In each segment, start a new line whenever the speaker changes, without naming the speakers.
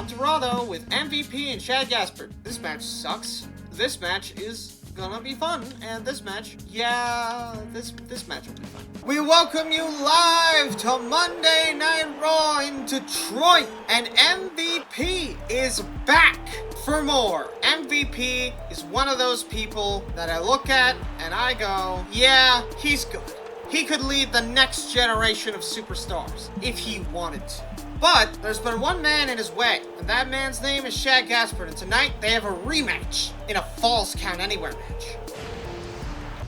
On to Raw, though, with MVP and Shad Gaspard. This match sucks. This match is gonna be fun, and this match, yeah, this match will be fun. We welcome you live to Monday Night Raw in Detroit, and MVP is back for more. MVP is one of those people that I look at and I go, yeah, he's good. He could lead the next generation of superstars if he wanted to. But there's been one man in his way, and that man's name is Shad Gaspard, and tonight they have a rematch in a Falls Count Anywhere match.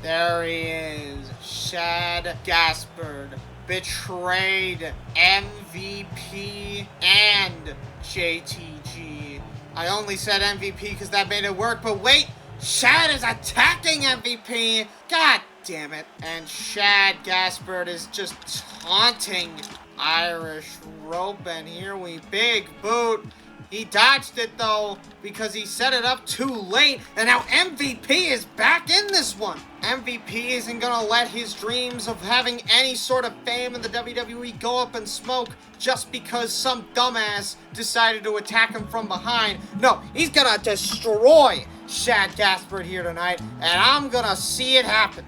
There he is, Shad Gaspard, betrayed MVP and JTG. I only said MVP because that made it work, but wait, Shad is attacking MVP! God damn it. And Shad Gaspard is just taunting Irish rope, and here we big boot. He dodged it though because he set it up too late, and now MVP is back in this one. MVP isn't gonna let his dreams of having any sort of fame in the WWE go up in smoke just because some dumbass decided to attack him from behind. No, he's gonna destroy Shad Gaspard here tonight, and I'm gonna see it happen.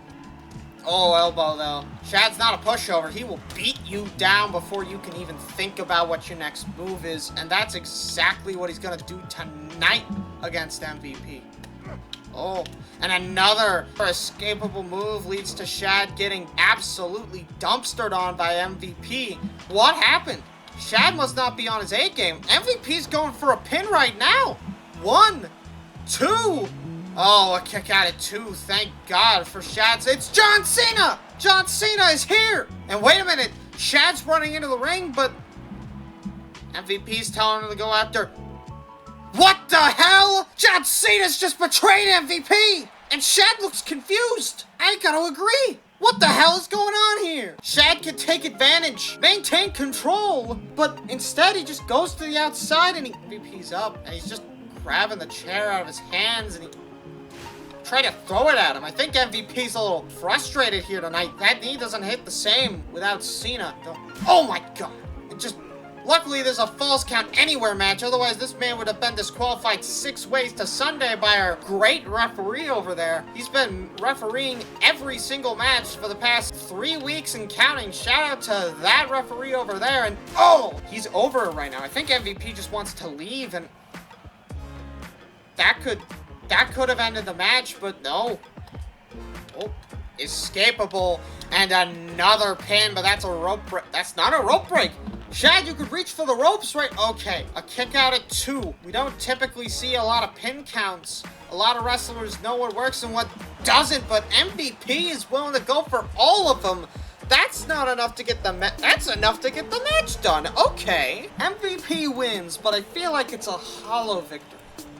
Oh, elbow though. Shad's not a pushover. He will beat you down before you can even think about what your next move is. And that's exactly what he's going to do tonight against MVP. Oh, and another escapable move leads to Shad getting absolutely dumpstered on by MVP. What happened? Shad must not be on his A game. MVP's going for a pin right now. 1, 2... Oh, a kick out at 2. Thank God for Shad. It's John Cena! John Cena is here! And wait a minute. Shad's running into the ring, but MVP's telling him to go after. What the hell? John Cena's just betrayed MVP! And Shad looks confused. I gotta agree. What the hell is going on here? Shad can take advantage, maintain control, but instead he just goes to the outside and MVP's up, and he's just grabbing the chair out of his hands, and he try to throw it at him. I think MVP's a little frustrated here tonight. That knee doesn't hit the same without Cena. Oh my God. Luckily there's a Falls Count Anywhere match. Otherwise this man would have been disqualified 6 ways to Sunday by our great referee over there. He's been refereeing every single match for the past 3 weeks and counting. Shout out to that referee over there. And oh, he's over it right now. I think MVP just wants to leave, and that could have ended the match, but no. Oh, escapable, and another pin, but that's a rope break. That's not a rope break. Shad, you could reach for the ropes, right? Okay, a kick out at 2. We don't typically see a lot of pin counts. A lot of wrestlers know what works and what doesn't, but MVP is willing to go for all of them. That's not enough to get that's enough to get the match done. Okay, MVP wins, but I feel like it's a hollow victory.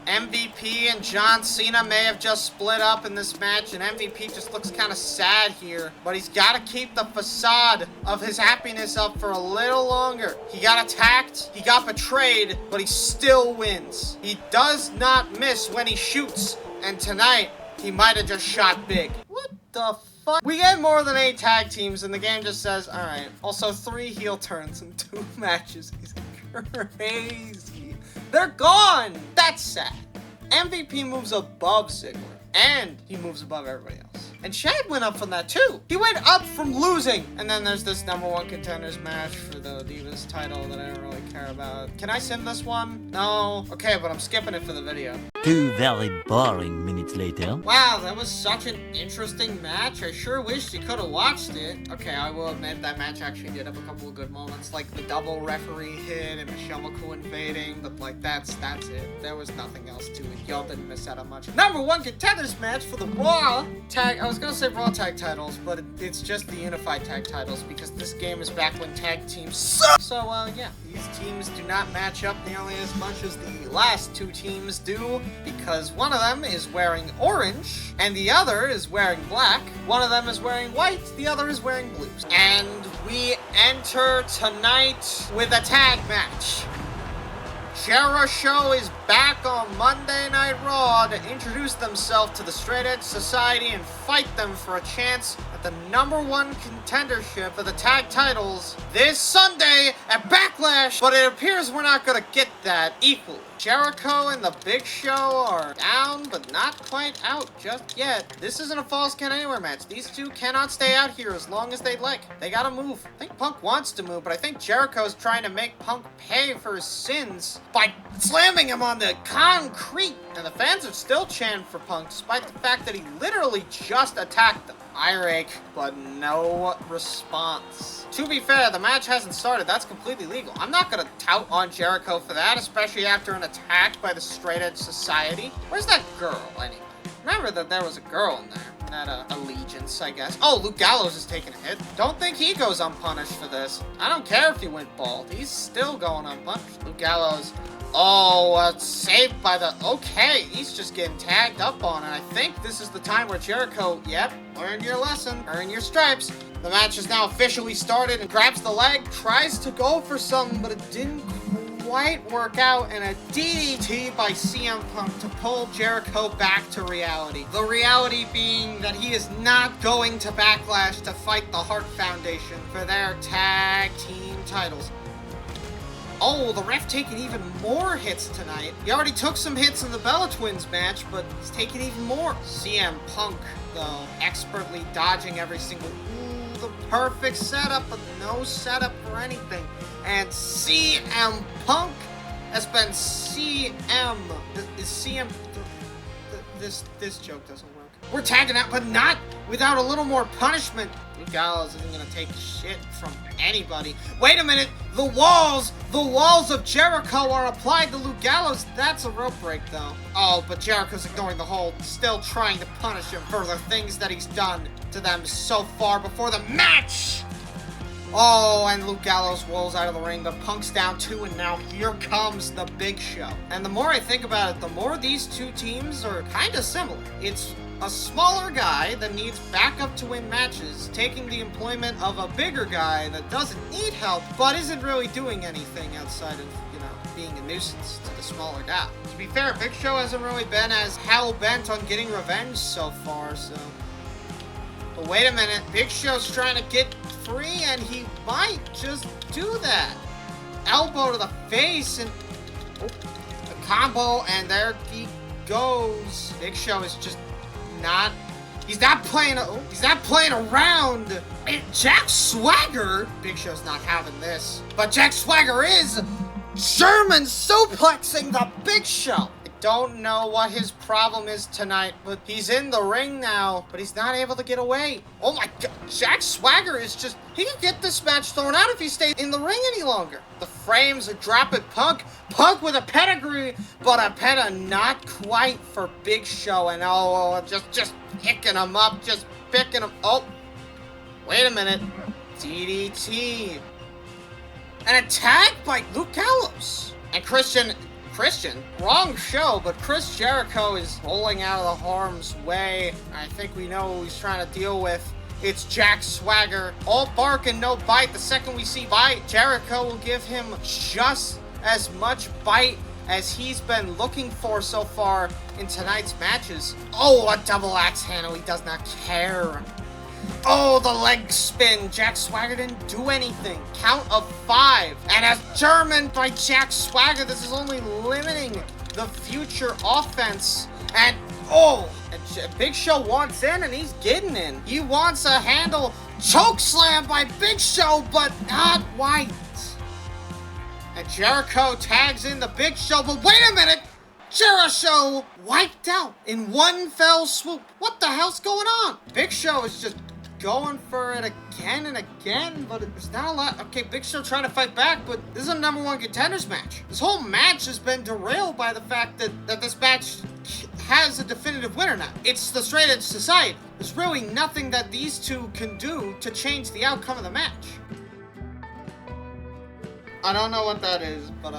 MVP and John Cena may have just split up in this match, and MVP just looks kind of sad here. But he's got to keep the facade of his happiness up for a little longer. He got attacked, he got betrayed, but he still wins. He does not miss when he shoots, and tonight, he might have just shot big. What the fuck? We get more than 8 tag teams, and the game just says, alright. Also, 3 heel turns in 2 matches. He's crazy. They're gone! That's sad. MVP moves above Ziggler, and he moves above everybody else. And Shad went up from that too. He went up from losing. And then there's this #1 contenders match for the Divas title that I don't really care about. Can I sim this one? No. Okay, but I'm skipping it for the video.
2 very boring minutes later.
Wow, that was such an interesting match. I sure wish you could have watched it. Okay, I will admit that match actually did have a couple of good moments, like the double referee hit and Michelle McCool invading, but like that's it. There was nothing else to it. Y'all didn't miss out on much. #1 contenders match for the Raw tag. I was gonna say Raw tag titles, but it's just the unified tag titles because this game is back when tag teams suck. So yeah, these teams do not match up nearly as much as the last 2 teams do, because one of them is wearing orange and the other is wearing black. One of them is wearing white, the other is wearing blues. And we enter tonight with a tag match. Jericho is back on Monday Night Raw to introduce themselves to the Straight Edge Society and fight them for a chance at the #1 contendership for the tag titles this Sunday at Backlash, but it appears we're not gonna get that equally. Jericho and the Big Show are down, but not quite out just yet. This isn't a Falls Count Anywhere match. These two cannot stay out here as long as they'd like. They gotta move. I think Punk wants to move, but I think Jericho's trying to make Punk pay for his sins by slamming him on the concrete. And the fans are still chanting for Punk, despite the fact that he literally just attacked them. Eye rake, but no response. To be fair, the match hasn't started. That's completely legal. I'm not gonna tout on Jericho for that, especially after an attack by the Straight Edge Society. Where's that girl, anyway? Remember that there was a girl in there. That, allegiance, I guess. Oh, Luke Gallows is taking a hit. Don't think he goes unpunished for this. I don't care if he went bald. He's still going unpunished. Luke Gallows... Oh, saved by the... Okay, he's just getting tagged up on, and I think this is the time where Jericho... Yep, learn your lesson, earn your stripes. The match is now officially started and grabs the leg, tries to go for something, but it didn't quite work out, and a DDT by CM Punk to pull Jericho back to reality. The reality being that he is not going to Backlash to fight the Hart Foundation for their tag team titles. Oh, the ref taking even more hits tonight. He already took some hits in the Bella Twins match, but he's taking even more. CM Punk, though, expertly dodging every single... Ooh, the perfect setup, but no setup for anything. And CM Punk has been CM... Is CM... This joke doesn't work. We're tagging out, but not without a little more punishment. Luke Gallows isn't gonna take shit from anybody. Wait a minute, the walls of Jericho are applied to Luke Gallows. That's a rope break, though. Oh, but Jericho's ignoring the hold, still trying to punish him for the things that he's done to them so far before the match. Oh, and Luke Gallows rolls out of the ring, but Punk's down 2, and now here comes the Big Show. And the more I think about it, the more these two teams are kind of similar. It's a smaller guy that needs backup to win matches, taking the employment of a bigger guy that doesn't need help, but isn't really doing anything outside of, being a nuisance to the smaller guy. To be fair, Big Show hasn't really been as hell-bent on getting revenge so far, so... But wait a minute, Big Show's trying to get free, and he might just do that. Elbow to the face, and a combo, and there he goes. Big Show is just not... He's not playing around. Jack Swagger... Big Show's not having this. But Jack Swagger is German suplexing the Big Show. Don't know what his problem is tonight, but he's in the ring now, but he's not able to get away. Oh my god, Jack Swagger is just... He can get this match thrown out if he stays in the ring any longer. The frames are dropping Punk with a pedigree, but a penta not quite for Big Show, and just picking him up, just picking him... Oh, wait a minute. DDT. An attack by Luke Gallows. And Christian, wrong show, but Chris Jericho is rolling out of the harm's way. I think we know who he's trying to deal with. It's Jack Swagger. All bark and no bite. The second we see bite, Jericho will give him just as much bite as he's been looking for so far in tonight's matches. Oh, a double axe handle. He does not care. Oh, the leg spin. Jack Swagger didn't do anything. Count of 5. And as German by Jack Swagger, this is only limiting the future offense. And, Big Show wants in, and he's getting in. He wants a handle. Choke slam by Big Show, but not White. And Jericho tags in the Big Show, but wait a minute. Jericho wiped out in one fell swoop. What the hell's going on? Big Show is just going for it again and again, but there's not a lot. Okay, Big Show trying to fight back, but this is a #1 contenders match. This whole match has been derailed by the fact that this match has a definitive winner now. It's the Straight Edge Society. There's really nothing that these two can do to change the outcome of the match. I don't know what that is, but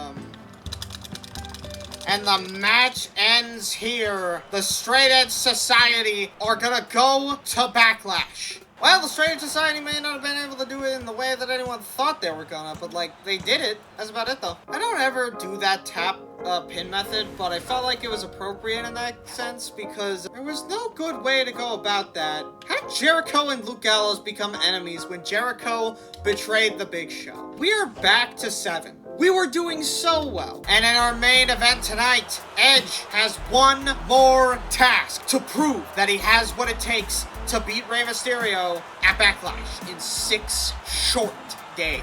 and the match ends here. The Straight Edge Society are gonna go to Backlash. Well, the Strange Society may not have been able to do it in the way that anyone thought they were gonna, but like, they did it. That's about it though. I don't ever do that tap pin method, but I felt like it was appropriate in that sense because there was no good way to go about that. How did Jericho and Luke Gallows become enemies when Jericho betrayed the Big Show? We are back to 7. We were doing so well. And in our main event tonight, Edge has one more task to prove that he has what it takes to beat Rey Mysterio at Backlash in 6 short days.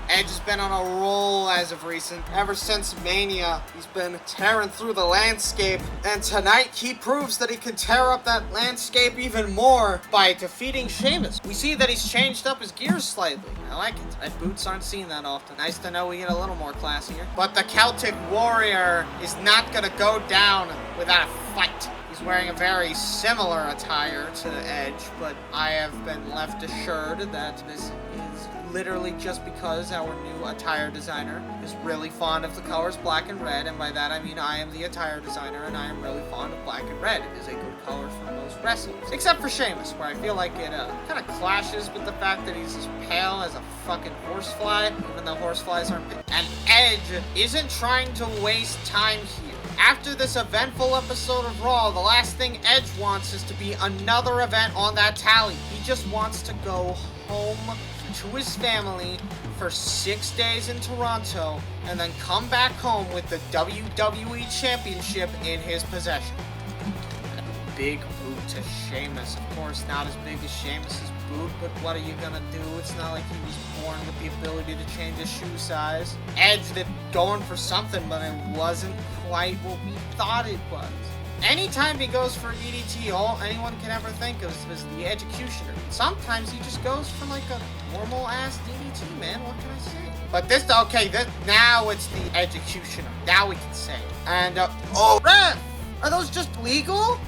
Edge has been on a roll as of recent. Ever since Mania, he's been tearing through the landscape. And tonight, he proves that he can tear up that landscape even more by defeating Sheamus. We see that he's changed up his gears slightly. I like it. Red boots aren't seen that often. Nice to know we get a little more classier. But the Celtic Warrior is not gonna go down without a fight. He's wearing a very similar attire to Edge, but I have been left assured that this is literally just because our new attire designer is really fond of the colors black and red, and by that I mean I am the attire designer and I am really fond of black and red. It is a good color for most wrestlers, except for Sheamus, where I feel like it kind of clashes with the fact that he's as pale as a fucking horsefly, even though horseflies aren't pale. And Edge isn't trying to waste time here. After this eventful episode of Raw, the last thing Edge wants is to be another event on that tally. He just wants to go home to his family for 6 days in Toronto and then come back home with the WWE Championship in his possession. And a big boot to Sheamus. Of course, not as big as Sheamus's boot, but what are you gonna do? It's not like he was born with the ability to change his shoe size. Edge did going for something, but it wasn't quite what we thought it was. Anytime he goes for DDT, all anyone can ever think of is the Edgecutioner. Sometimes he just goes for like a normal ass DDT, man. What can I say? But this, okay, now it's the Edgecutioner. Now we can say it. And, oh, ref! Are those just legal?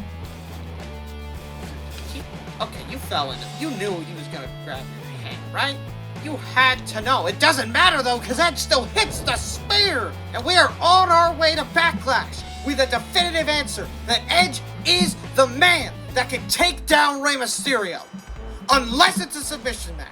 Okay, you fell in it. You knew he was gonna grab your hand, right? You had to know. It doesn't matter though, because Edge still hits the spear! And we are on our way to Backlash with a definitive answer that Edge is the man that can take down Rey Mysterio. Unless it's a submission match.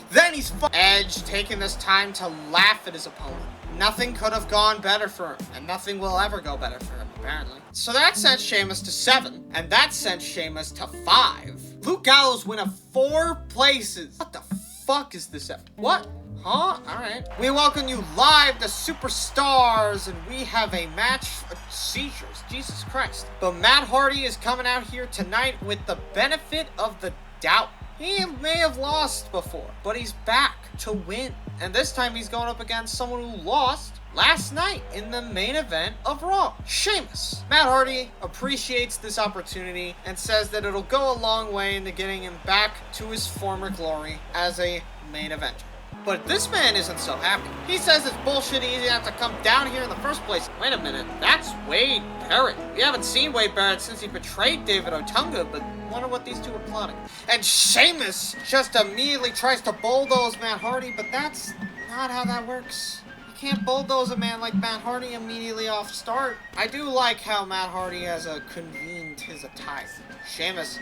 Then he's Edge taking this time to laugh at his opponent. Nothing could have gone better for him, and nothing will ever go better for him, apparently. So that sent Sheamus to 7, and that sent Sheamus to 5. Luke Gallows went up 4 places. What the fuck is this? What? Huh? Alright. We welcome you live to Superstars, and we have a match for seizures. Jesus Christ. But Matt Hardy is coming out here tonight with the benefit of the doubt. He may have lost before, but he's back to win. And this time he's going up against someone who lost last night in the main event of Raw, Sheamus. Matt Hardy appreciates this opportunity and says that it'll go a long way into getting him back to his former glory as a main eventer. But this man isn't so happy. He says it's bullshit he didn't have to come down here in the first place. Wait a minute, that's Wade Barrett. We haven't seen Wade Barrett since he betrayed David Otunga, but wonder what these two are plotting. And Sheamus just immediately tries to bulldoze Matt Hardy, but that's not how that works. You can't bulldoze a man like Matt Hardy immediately off start. I do like how Matt Hardy has convened his attire. Sheamus.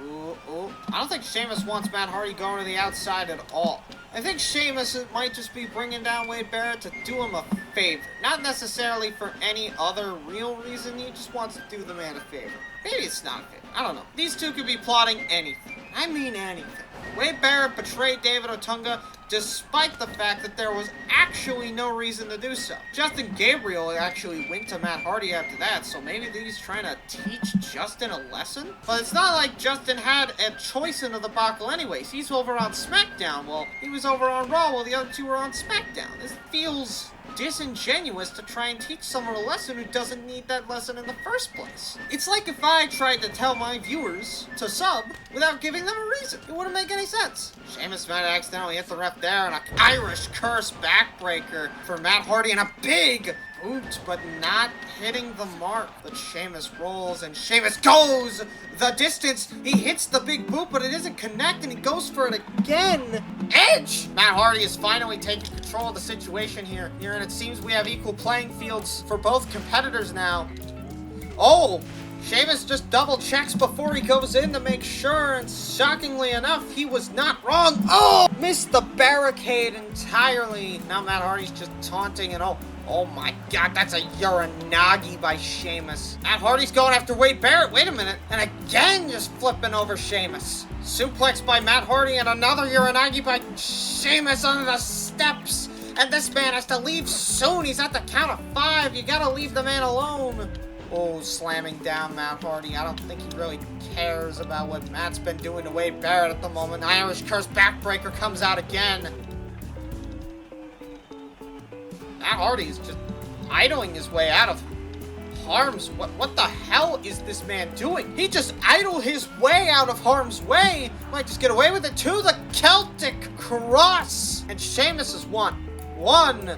Ooh. I don't think Sheamus wants Matt Hardy going to the outside at all. I think Sheamus might just be bringing down Wade Barrett to do him a favor. Not necessarily for any other real reason, he just wants to do the man a favor. Maybe it's not a favor, I don't know. These two could be plotting anything. I mean anything. Wade Barrett betrayed David Otunga despite the fact that there was actually no reason to do so. Justin Gabriel actually went to Matt Hardy after that, so maybe he's trying to teach Justin a lesson? But it's not like Justin had a choice in the debacle anyways. He's over on SmackDown. Well, he was over on Raw while the other two were on SmackDown. This feels disingenuous to try and teach someone a lesson who doesn't need that lesson in the first place. It's like if I tried to tell my viewers to sub without giving them a reason. It wouldn't make any sense. Sheamus might have accidentally hit the ref there, and an Irish curse backbreaker for Matt Hardy, and a big boot, but not hitting the mark. But Sheamus rolls, and Sheamus goes the distance. He hits the big boot, but it isn't connecting. He goes for it again. Edge! Matt Hardy is finally taking control of the situation here, and it seems we have equal playing fields for both competitors now. Oh! Sheamus just double checks before he goes in to make sure, and shockingly enough, he was not wrong. Oh! Missed the barricade entirely. Now Matt Hardy's just taunting, and oh my god, that's a Uranagi by Sheamus. Matt Hardy's going after Wade Barrett. Wait a minute. And again, just flipping over Sheamus. Suplex by Matt Hardy, and another Uranagi by Sheamus under the steps. And this man has to leave soon. He's at the count of 5. You gotta leave the man alone. Oh, slamming down Matt Hardy. I don't think he really cares about what Matt's been doing to Wade Barrett at the moment. Irish Curse backbreaker comes out again. Matt Hardy is just idling his way out of harm's way. What the hell is this man doing? He just idled his way out of harm's way. Might just get away with it too. The Celtic Cross. And Sheamus has won. 1,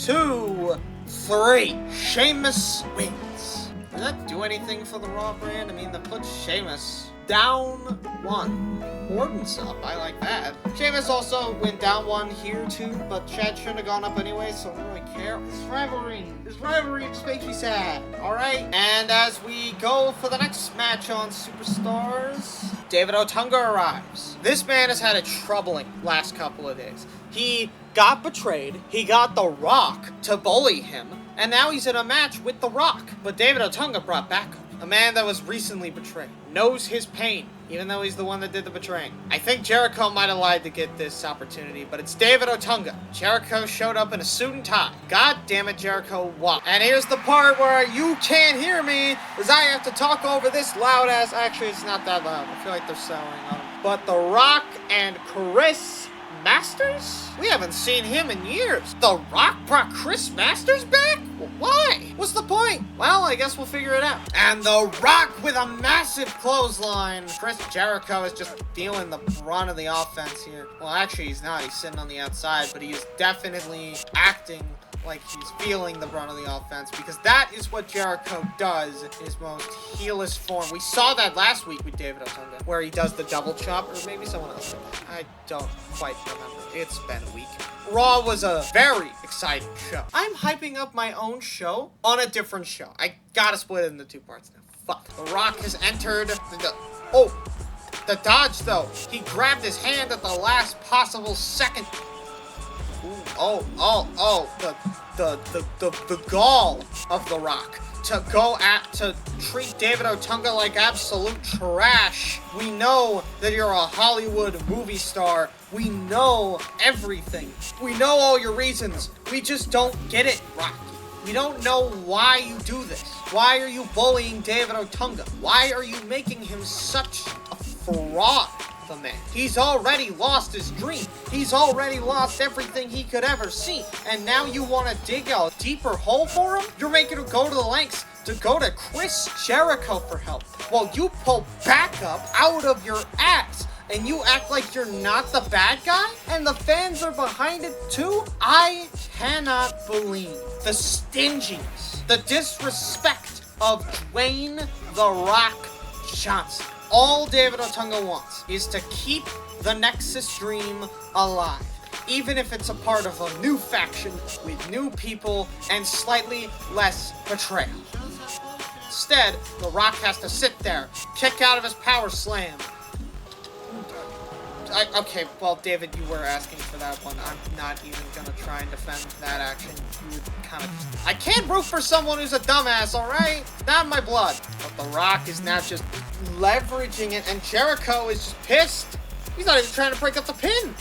2, 3. Sheamus wins. Does that do anything for the Raw brand? I mean, that puts Sheamus down 1. Orton's up. I like that. Sheamus also went down 1 here too, but Chad shouldn't have gone up anyway, so I don't really care. This rivalry just makes me sad. Alright, and as we go for the next match on Superstars, David Otunga arrives. This man has had a troubling last couple of days. He got betrayed, he got The Rock to bully him, and now he's in a match with The Rock. But David Otunga brought backup. A man that was recently betrayed. Knows his pain, even though he's the one that did the betraying. I think Jericho might have lied to get this opportunity, but it's David Otunga. Jericho showed up in a suit and tie. God damn it, Jericho, why? And here's the part where you can't hear me, as I have to talk over this loud ass. Actually, it's not that loud. I feel like they're selling on him. But The Rock and Chris Masters? We haven't seen him in years. The Rock brought Chris Masters back? Why? What's the point? Well, I guess we'll figure it out. And The Rock with a massive clothesline. Chris Jericho is just feeling the brunt of the offense here. Well, actually, he's not. He's sitting on the outside, but he is definitely acting like he's feeling the brunt of the offense, because that is what Jericho does in his most heelest form. We saw that last week with David Otunga, where he does the double chop, or maybe someone else did that. I don't quite remember. It's been a week. Raw was a very exciting show. I'm hyping up my own show on a different show. I gotta split it into 2 parts now. Fuck. The Rock has entered the dodge though. He grabbed his hand at the last possible second. Ooh, the gall of The Rock to treat David Otunga like absolute trash. We know that you're a Hollywood movie star. We know everything. We know all your reasons. We just don't get it, Rocky. We don't know why you do this. Why are you bullying David Otunga? Why are you making him such a fraud? The man. He's already lost his dream. He's already lost everything he could ever see. And now you want to dig a deeper hole for him? You're making him go to the lengths to go to Chris Jericho for help, while you pull backup out of your ass and you act like you're not the bad guy? And the fans are behind it too? I cannot believe the stinginess, the disrespect of Dwayne The Rock Johnson. All David Otunga wants is to keep the Nexus dream alive, even if it's a part of a new faction with new people and slightly less betrayal. Instead, The Rock has to sit there, kick out of his power slam. Okay, well, David, you were asking for that one. I'm not even gonna try and defend that action. You kind of... I can't root for someone who's a dumbass, alright? Not in my blood. But The Rock is now just leveraging it, and Jericho is just pissed. He's not even trying to break up the pin.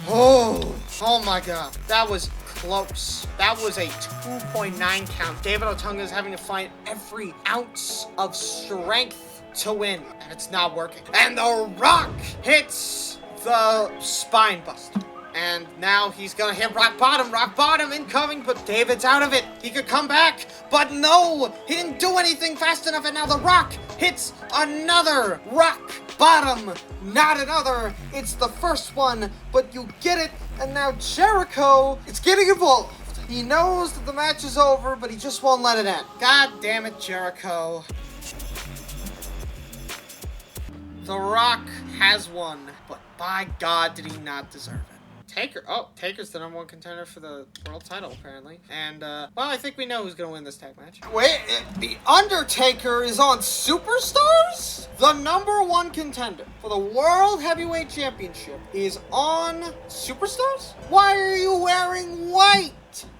Oh my god. That was close. That was a 2.9 count. David Otunga is having to find every ounce of strength to win, and it's not working. And The Rock hits the spine buster. And now he's gonna hit rock bottom incoming, but David's out of it. He could come back, but no, he didn't do anything fast enough, and now The Rock hits another rock bottom. Not another, it's the first one, but you get it, and now Jericho is getting involved. He knows that the match is over, but he just won't let it end. God damn it, Jericho. The Rock has won, but by God, did he not deserve it. Taker. Oh, Taker's the #1 contender for the world title, apparently. And, well, I think we know who's gonna win this tag match. Wait, The Undertaker is on Superstars? The #1 contender for the World Heavyweight Championship is on Superstars? Why are you wearing white?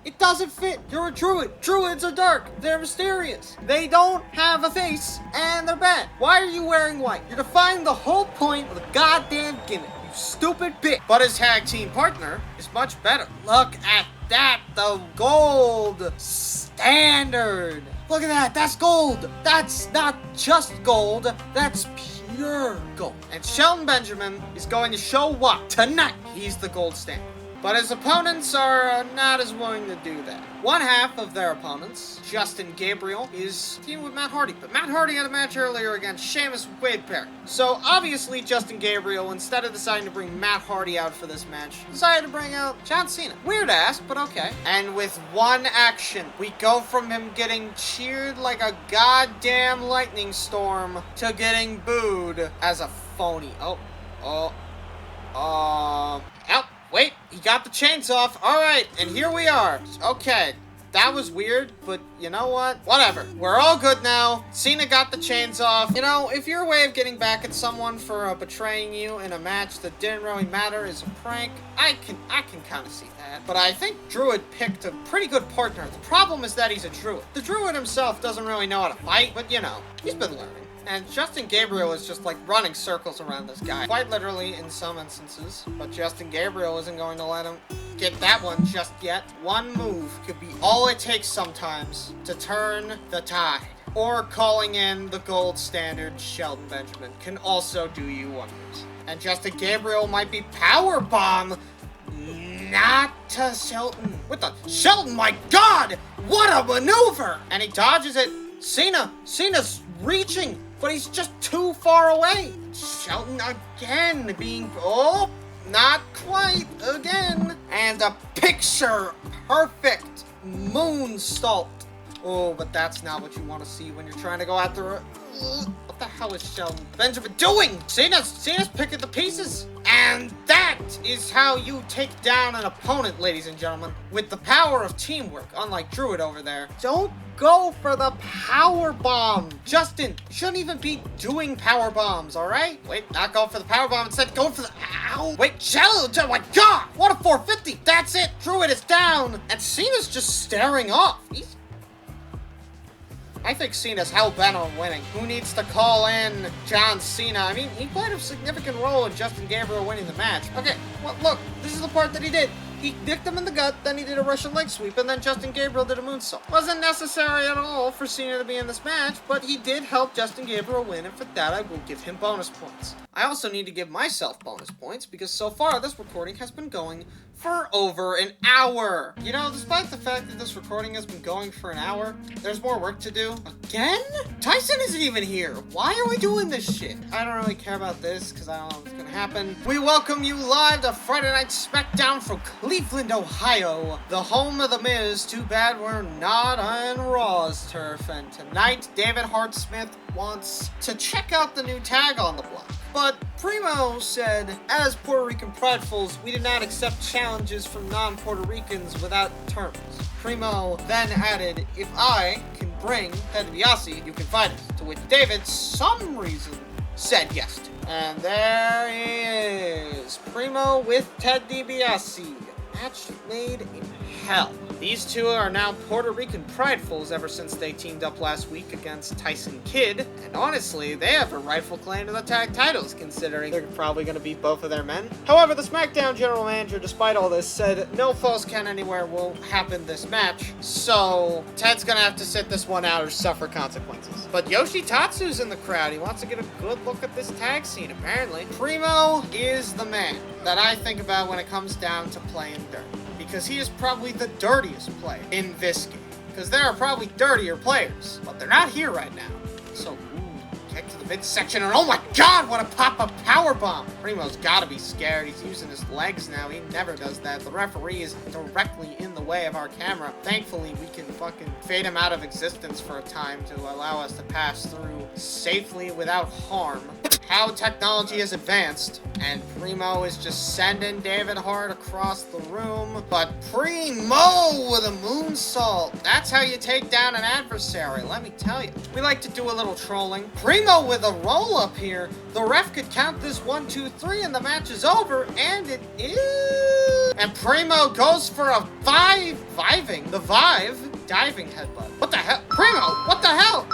It doesn't fit. You're a druid. Druids are dark. They're mysterious. They don't have a face, and they're bad. Why are you wearing white? You're defying the whole point of the goddamn gimmick, you stupid bitch. But his tag team partner is much better. Look at that. The gold standard. Look at that. That's gold. That's not just gold. That's pure gold. And Shelton Benjamin is going to show what? Tonight, he's the gold standard. But his opponents are not as willing to do that. One half of their opponents, Justin Gabriel, is teaming with Matt Hardy. But Matt Hardy had a match earlier against Sheamus Wade Barrett. So obviously Justin Gabriel, instead of deciding to bring Matt Hardy out for this match, decided to bring out John Cena. Weird ass, but okay. And with one action, we go from him getting cheered like a goddamn lightning storm to getting booed as a phony. Wait, he got the chains off. All right, and here we are. Okay, that was weird, but you know what? Whatever. We're all good now. Cena got the chains off. You know, if your way of getting back at someone for betraying you in a match that didn't really matter is a prank, I can kind of see that. But I think Druid picked a pretty good partner. The problem is that he's a Druid. The Druid himself doesn't really know how to fight, but you know, he's been learning. And Justin Gabriel is just like running circles around this guy. Quite literally in some instances. But Justin Gabriel isn't going to let him get that one just yet. One move could be all it takes sometimes to turn the tide. Or calling in the gold standard Shelton Benjamin can also do you wonders. And Justin Gabriel might be powerbomb, not to Shelton. With the Shelton, my God! What a maneuver! And he dodges it. Cena's reaching, but he's just too far away. Shelton again being, not quite again. And a picture perfect moonsault. Oh, but that's not what you want to see when you're trying to go after a... What the hell is Shelton Benjamin doing? Cena's picking the pieces. And that is how you take down an opponent, ladies and gentlemen. With the power of teamwork, unlike Druid over there. Don't go for the power bomb. Justin, you shouldn't even be doing power bombs, all right? Wait, not go for the power bomb. Instead, go for the... Ow! Wait, Shelton, oh my God! What a 450! That's it! Druid is down! And Cena's just staring off. I think Cena's hell-bent on winning. Who needs to call in John Cena? I mean, he played a significant role in Justin Gabriel winning the match. Okay, well, look, this is the part that he did. He nicked him in the gut, then he did a Russian leg sweep, and then Justin Gabriel did a moonsault. Wasn't necessary at all for Cena to be in this match, but he did help Justin Gabriel win, and for that I will give him bonus points. I also need to give myself bonus points, because so far this recording has been going for over an hour. You know, despite the fact that this recording has been going for an hour, there's more work to do. Again? Tyson isn't even here. Why are we doing this shit? I don't really care about this, because I don't know what's gonna happen. We welcome you live to Friday Night SmackDown from Cleveland, Ohio, the home of The Miz. Too bad we're not on Raw's turf. And tonight, David Hart Smith wants to check out the new tag on the block. But Primo said, as Puerto Rican pridefuls, we did not accept challenges from non-Puerto Ricans without terms. Primo then added, if I can bring Ted DiBiase, you can fight us. To which David, some reason, said yes to. And there he is, Primo with Ted DiBiase. Match made in hell. These two are now Puerto Rican pridefuls ever since they teamed up last week against Tyson Kidd. And honestly, they have a rightful claim to the tag titles, considering they're probably going to beat both of their men. However, the SmackDown general manager, despite all this, said no false count anywhere will happen this match. So Ted's going to have to sit this one out or suffer consequences. But Yoshitatsu's in the crowd. He wants to get a good look at this tag scene, apparently. Primo is the man that I think about when it comes down to playing dirty. Because he is probably the dirtiest player in this game. Because there are probably dirtier players, but they're not here right now. So, Kick to the midsection, and oh my god, what a pop-up powerbomb! Primo's gotta be scared. He's using his legs now. He never does that. The referee is directly in the way of our camera. Thankfully, we can fucking fade him out of existence for a time to allow us to pass through safely without harm. How technology has advanced, and Primo is just sending David Hart across the room. But Primo with a moonsault. That's how you take down an adversary, let me tell you. We like to do a little trolling. Primo with a roll-up here. The ref could count this 1, 2, 3, and the match is over, and it is. And Primo goes for a diving headbutt. What the hell? Primo, what the hell?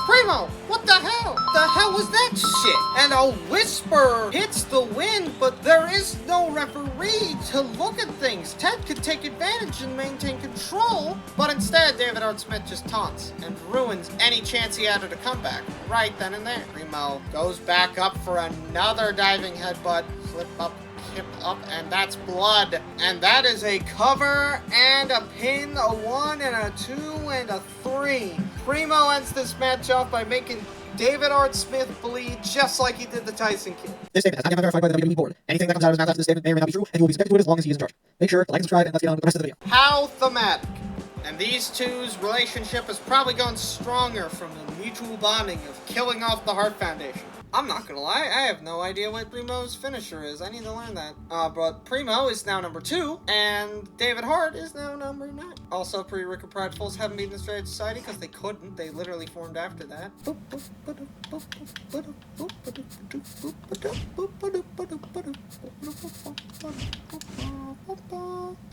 Primo, what the hell? The hell was that shit? And a whisper hits the wind, but there is no referee to look at things. Ted could take advantage and maintain control, but instead David Hart Smith just taunts and ruins any chance he had at a comeback right then and there. Primo goes back up for another diving headbutt, flip up, hip up, and that's blood. And that is a cover and a pin, a 1 and a 2 and a 3. Primo ends this match off by making David Hart Smith bleed just like he did the Tyson Kid.
This statement has not been verified by the WWE board. Anything that comes out of his mouth after this statement may or may not be true, and he will be subjected to it as long as he is in charge. Make sure to like and subscribe, and let's get on with the rest of the video.
How thematic. And these two's relationship has probably gone stronger from the mutual bonding of killing off the Hart Foundation. I'm not gonna lie, I have no idea what Primo's finisher is. I need to learn that. But Primo is now number 2, and David Hart is now number 9. Also, Pre-Rick and Prideful's haven't been in the Straight Society because they couldn't. They literally formed after that.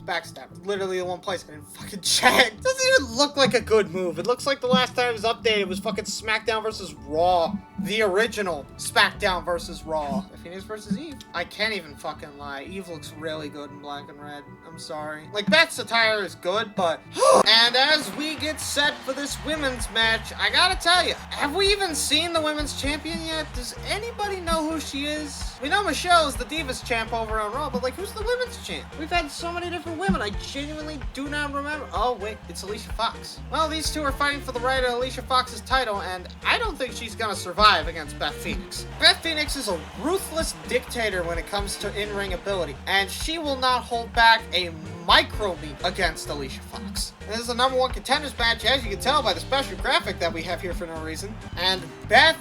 Backstab. Literally the one place I didn't fucking check. Doesn't even look like a good move. It looks like the last time it was updated was fucking SmackDown vs. Raw. The original SmackDown vs. Raw. Phoenix vs. Eve. I can't even fucking lie. Eve looks really good in black and red. I'm sorry. Like, Beth's attire is good, but... And as we get set for this women's match, I gotta tell you, have we even seen the women's champion yet? Does anybody know who she is? We know Michelle's the Divas champ over on Raw, but like, who's the women's champ? We've had so many different women, I genuinely do not remember. Oh wait, it's Alicia Fox. Well, these two are fighting for the right of Alicia Fox's title, and I don't think she's gonna survive against Beth Phoenix. Beth Phoenix is a ruthless dictator when it comes to in-ring ability, and she will not hold back a micro-beat against Alicia Fox. This is the number 1 contenders match, as you can tell by the special graphic that we have here for no reason. And Beth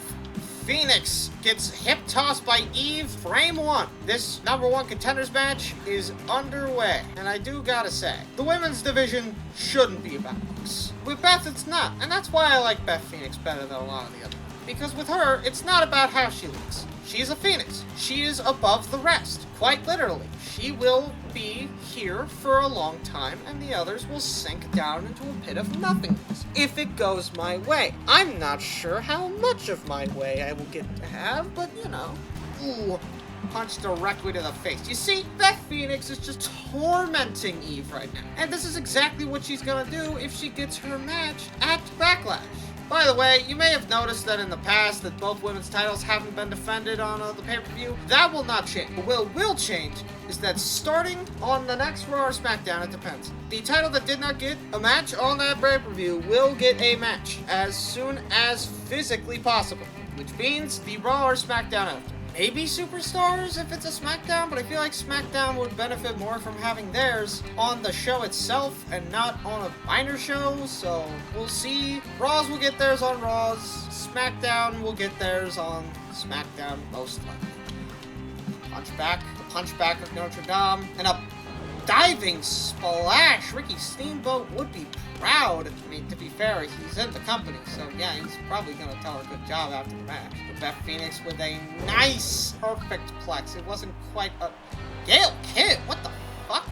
Phoenix gets hip tossed by Eve, frame 1. This number 1 contenders match is underway. And I do gotta say, the women's division shouldn't be about looks. With Beth, it's not. And that's why I like Beth Phoenix better than a lot of the other. Because with her, it's not about how she looks. She's a Phoenix. She is above the rest. Quite literally. She will be here for a long time, and the others will sink down into a pit of nothingness. If it goes my way. I'm not sure how much of my way I will get to have, but you know. Ooh. Punch directly to the face. You see, Beth Phoenix is just tormenting Eve right now. And this is exactly what she's gonna do if she gets her match at Backlash. By the way, you may have noticed that in the past that both women's titles haven't been defended on the pay-per-view. That will not change. But what will change is that starting on the next Raw or SmackDown, it depends. The title that did not get a match on that pay-per-view will get a match as soon as physically possible, which means the Raw or SmackDown after. Maybe Superstars if it's a SmackDown, but I feel like SmackDown would benefit more from having theirs on the show itself and not on a minor show, so we'll see. Raws will get theirs on Raws, SmackDown will get theirs on SmackDown most likely. The punchback of Notre Dame, and a diving splash. Ricky Steamboat would be proud. I mean, to be fair, he's in the company, so yeah, he's probably gonna tell her good job after the match. But Beth Phoenix with a nice, perfect plex. It wasn't quite a... Gail Kim, what the fuck?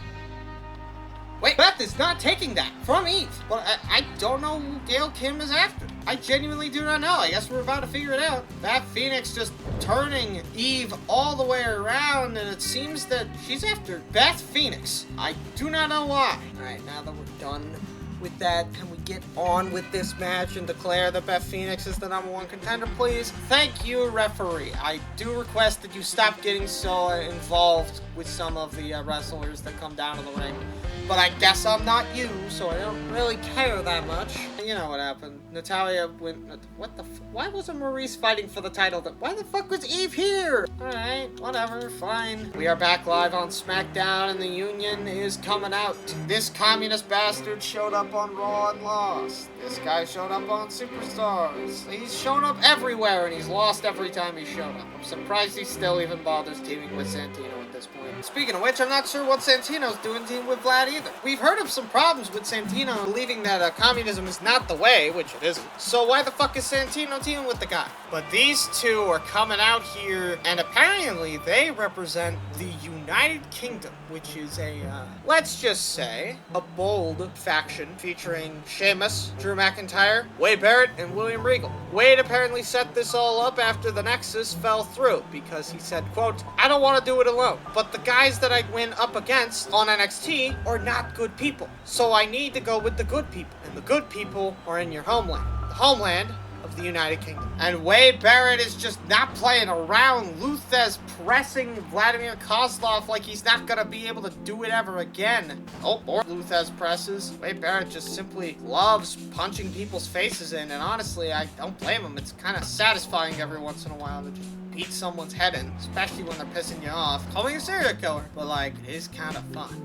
Wait, Beth is not taking that from Eve. But I don't know who Gail Kim is after. I genuinely do not know. I guess we're about to figure it out. Beth Phoenix just turning Eve all the way around, and it seems that she's after Beth Phoenix. I do not know why. Alright, now that we're done with that, can we get on with this match and declare that Beth Phoenix is the number 1 contender, please? Thank you, referee. I do request that you stop getting so involved with some of the wrestlers that come down to the ring. But I guess I'm not you, so I don't really care that much. You know what happened. Natalya went... What the why wasn't Maurice fighting for the title? Why the fuck was Eve here? Alright, whatever, fine. We are back live on SmackDown and the Union is coming out. This communist bastard showed up on Raw and lost. This guy showed up on Superstars. He's shown up everywhere and he's lost every time he showed up. I'm surprised he still even bothers teaming with Santino at this point. Speaking of which, I'm not sure what Santino's doing teaming with Vlad either. We've heard of some problems with Santino believing that communism is not the way, which it isn't. So why the fuck is Santino teaming with the guy? But these two are coming out here, and apparently they represent the United Kingdom, which is a, let's just say, a bold faction featuring Sheamus, Drew McIntyre, Wade Barrett, and William Regal. Wade apparently set this all up after the Nexus fell through, because he said, quote, I don't want to do it alone, but the guys that I win up against on NXT are not good people, so I need to go with the good people, and the good people are in your homeland. The homeland of the United Kingdom. And Wade Barrett is just not playing around. Luthez pressing Vladimir Kozlov like he's not gonna be able to do it ever again. Oh, more Luthez presses. Wade Barrett just simply loves punching people's faces in, and honestly, I don't blame him. It's kind of satisfying every once in a while to just beat someone's head in, especially when they're pissing you off. Call me a serial killer, but like, it is kind of fun.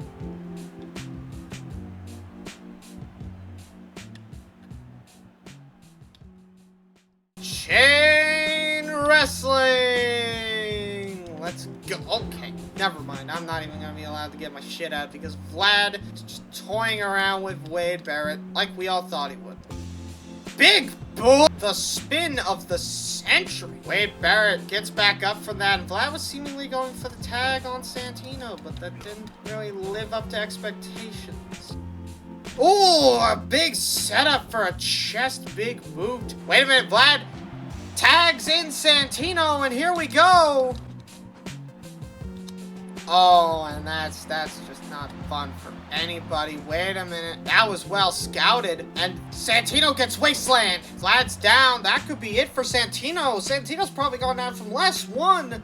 Chain Wrestling! Let's go. Okay, never mind. I'm not even gonna be allowed to get my shit out because Vlad is just toying around with Wade Barrett like we all thought he would. Big bull! The spin of the century. Wade Barrett gets back up from that, and Vlad was seemingly going for the tag on Santino, but that didn't really live up to expectations. Oh, a big setup for a chest big boot. Wait a minute, Vlad tags in Santino, and here we go. Oh, and that's just not fun for anybody. Wait a minute. That was well scouted, and Santino gets wasteland. Vlad's down. That could be it for Santino. Santino's probably going down from less. 1,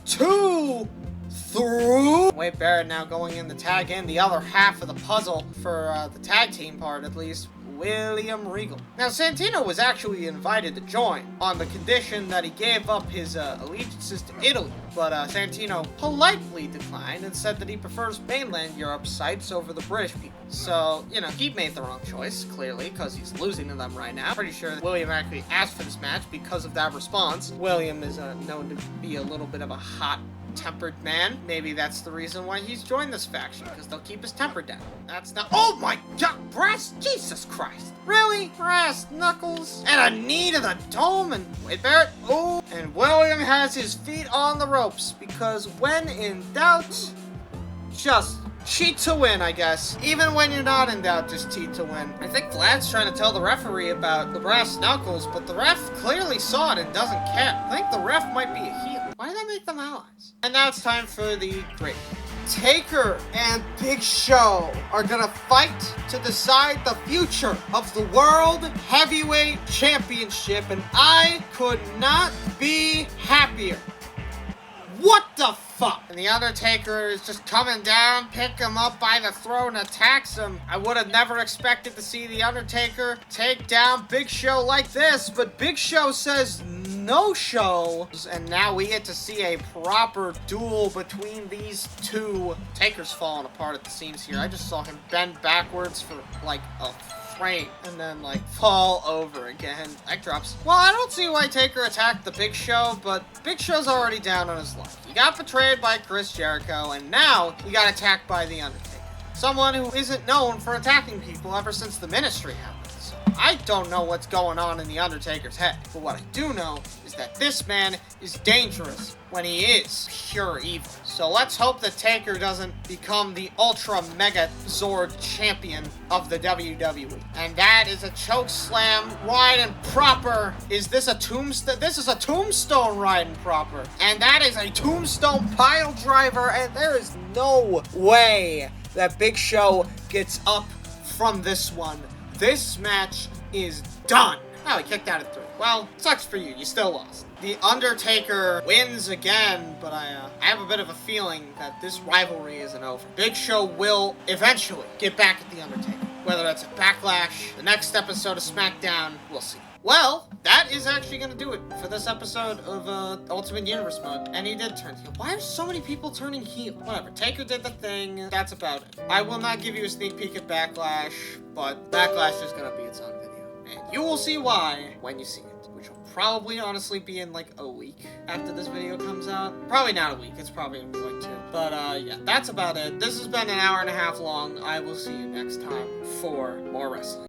2, 3. Wade Barrett now going in to tag in the other half of the puzzle for the tag team part, at least. William Regal. Now, Santino was actually invited to join on the condition that he gave up his allegiances to Italy, but Santino politely declined and said that he prefers mainland Europe sites over the British people. So, you know, he made the wrong choice, clearly, because he's losing to them right now. Pretty sure that William actually asked for this match because of that response. William is known to be a little bit of a hot-tempered man. Maybe that's the reason why he's joined this faction, because they'll keep his temper down. That's not— oh my god, Brass? Jesus Christ. Really? Brass knuckles? And a knee to the dome, and Wade Barrett, oh, and William has his feet on the ropes, because when in doubt, just cheat to win, I guess. Even when you're not in doubt, just cheat to win. I think Vlad's trying to tell the referee about the brass knuckles, but the ref clearly saw it and doesn't care. I think the ref might be a heel. Why did that make them allies? And now it's time for the great. Taker and Big Show are gonna fight to decide the future of the World Heavyweight Championship, and I could not be happier. What the fuck? And the Undertaker is just coming down, pick him up by the throat and attacks him. I would have never expected to see the Undertaker take down Big Show like this, but Big Show says no show, and now we get to see a proper duel between these two. Taker's falling apart at the seams here. I just saw him bend backwards for like a frame and then like fall over again. Leg drops. Well, I don't see why Taker attacked the Big Show, but Big Show's already down on his luck. He got betrayed by Chris Jericho, and now he got attacked by the Undertaker. Someone who isn't known for attacking people ever since the Ministry happened. So I don't know what's going on in the Undertaker's head, but what I do know is that this man is dangerous when he is pure evil. So let's hope that Taker doesn't become the Ultra Mega Zord champion of the WWE. And that is a choke slam, right and proper. Is this a tombstone? This is a tombstone right and proper. And that is a tombstone pile driver, and there is no way that Big Show gets up from this one. This match is done. Oh, he kicked out at 3. Well, sucks for you. You still lost. The Undertaker wins again, but I have a bit of a feeling that this rivalry isn't over. Big Show will eventually get back at the Undertaker. whether it's a Backlash, the next episode of SmackDown, we'll see. Well, that is actually going to do it for this episode of Ultimate Universe mode. And he did turn heel. Why are so many people turning heel? Whatever. Taker did the thing. That's about it. I will not give you a sneak peek at Backlash, but Backlash is going to be its own video. And you will see why when you see it, which will probably honestly be in like a week after this video comes out. Probably not a week. It's probably going to be like 2. But yeah, that's about it. This has been an hour and a half long. I will see you next time for more wrestling.